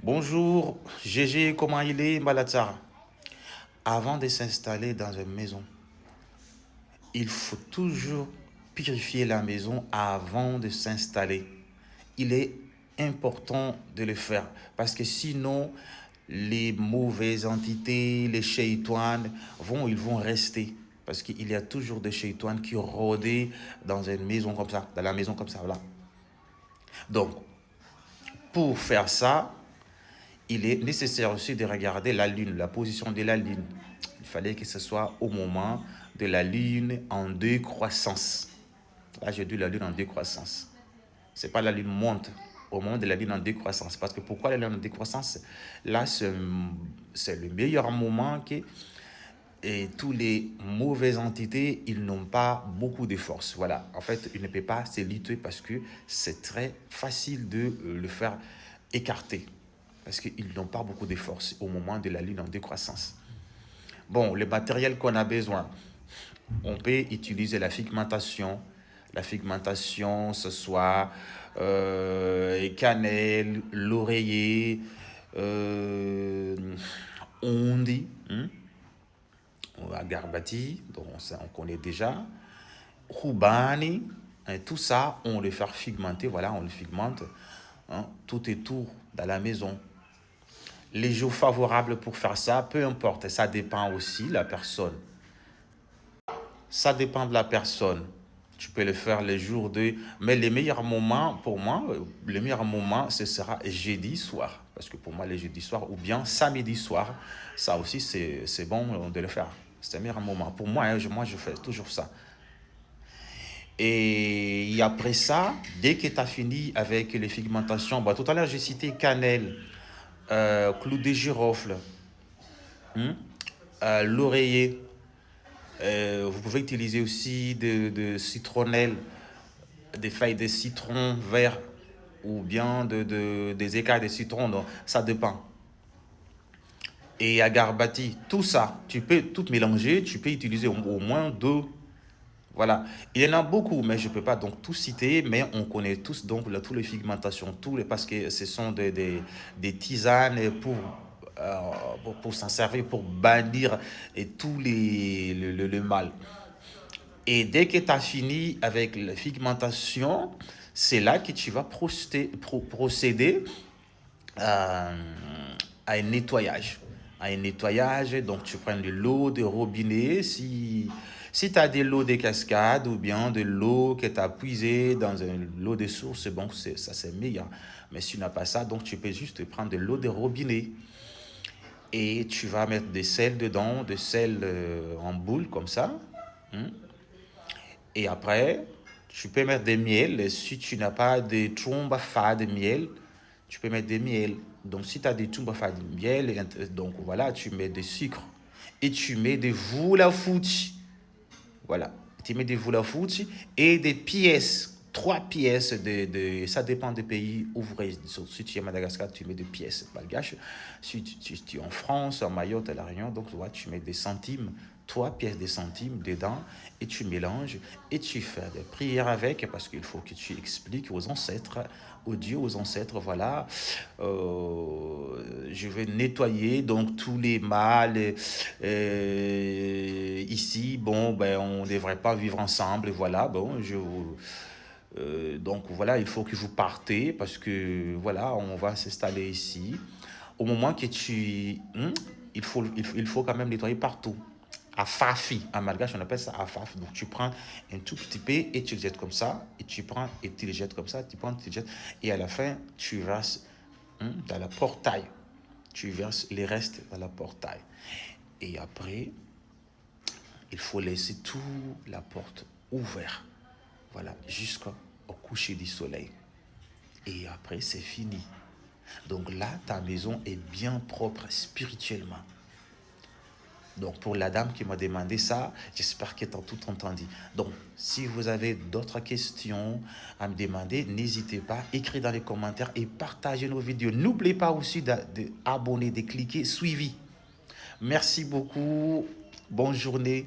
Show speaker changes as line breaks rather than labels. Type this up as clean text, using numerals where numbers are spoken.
Bonjour, GG, comment il est, Malatsara? Avant de s'installer dans une maison, il faut toujours purifier la maison avant de s'installer. Il est important de le faire parce que sinon, les mauvaises entités, les shaitans, ils vont rester. Parce qu'il y a toujours des shaitans qui rôdent dans une maison comme ça, dans la maison comme ça, voilà. Donc, pour faire ça, il est nécessaire aussi de regarder la lune, la position de la lune. Il fallait que ce soit au moment de la lune en décroissance. Là, j'ai dit la lune en décroissance. Ce n'est pas la lune monte, au moment de la lune en décroissance. Parce que pourquoi la lune en décroissance? Là, c'est le meilleur moment que et tous les mauvaises entités, ils n'ont pas beaucoup de force. Voilà, en fait, ils ne peuvent pas se lutter parce que c'est très facile de le faire écarter. Parce qu'ils n'ont pas beaucoup de force au moment de la lune en décroissance. Bon, le matériel qu'on a besoin, on peut utiliser la figmentation. La figmentation, ce soit cannelle, l'oreiller, on dit, Garbati, donc ça on connaît déjà, Roubani, tout ça, on le fait figmenter, voilà, on le figmente, tout est tout dans la maison. Les jours favorables pour faire ça, peu importe, ça dépend aussi de la personne. Ça dépend de la personne. Tu peux le faire les jours de... Mais les meilleurs moments, pour moi, le meilleur moment, ce sera jeudi soir. Parce que pour moi, le jeudi soir ou bien samedi soir, ça aussi, c'est bon de le faire. C'est le meilleur moment. Pour moi, moi, je fais toujours ça. Et après ça, dès que tu as fini avec les figmentations, bah, tout à l'heure, j'ai cité cannelle, clou de girofle, l'oreiller. Vous pouvez utiliser aussi de citronnelle, des feuilles de citron vert ou bien des écailles de citron. Donc, ça dépend. Et agarbati, tout ça, tu peux tout mélanger, tu peux utiliser au moins deux. Voilà. Il y en a beaucoup, mais je ne peux pas donc tout citer, mais on connaît tous donc toutes les figmentations, parce que ce sont des tisanes pour s'en servir, pour bannir et tout le mal. Et dès que tu as fini avec la figmentation, c'est là que tu vas procéder à, à un nettoyage. À un nettoyage, donc tu prends de l'eau de robinet. Si tu as de l'eau des cascades ou bien de l'eau que tu as puisée dans l'eau de source, bon, ça c'est meilleur. Mais si tu n'as pas ça, donc tu peux juste prendre de l'eau de robinet. Et tu vas mettre des sels dedans, des sels en boule comme ça. Et après, tu peux mettre des miels. Si tu n'as pas de trombafa de miel, tu peux mettre des miels. Donc, si tu as des trombafa de miel, donc voilà, tu mets des sucres. Et tu mets des voulafouti. Voilà. Tu mets des voulafouti et des pièces. 3 pièces ça dépend des pays où vous résidez. Si tu es à Madagascar, tu mets des pièces malgaches. Si tu es en France, en Mayotte, à La Réunion, donc tu mets des centimes, 3 pièces de centimes dedans et tu mélanges et tu fais des prières avec parce qu'il faut que tu expliques aux ancêtres, aux dieux, aux ancêtres, voilà, je vais nettoyer donc tous les mâles ici, bon, ben on ne devrait pas vivre ensemble, voilà, bon, donc voilà, il faut que vous partez parce que voilà, on va s'installer ici. Au moment que il faut quand même nettoyer partout. À fafi, en malgache on appelle ça à faf. Donc tu prends un tout petit peu et tu le jettes comme ça, et tu prends et tu le jettes comme ça, tu prends, tu le jettes, et à la fin tu verses dans la portail. Tu verses les restes dans la portail. Et après, il faut laisser toute la porte ouverte. Voilà, jusqu'au coucher du soleil. Et après, c'est fini. Donc là, ta maison est bien propre spirituellement. Donc pour la dame qui m'a demandé ça, j'espère qu'elle a tout entendu. Donc si vous avez d'autres questions à me demander, n'hésitez pas, écrivez dans les commentaires et partagez nos vidéos. N'oubliez pas aussi d'abonner, de cliquer, suivi. Merci beaucoup, bonne journée.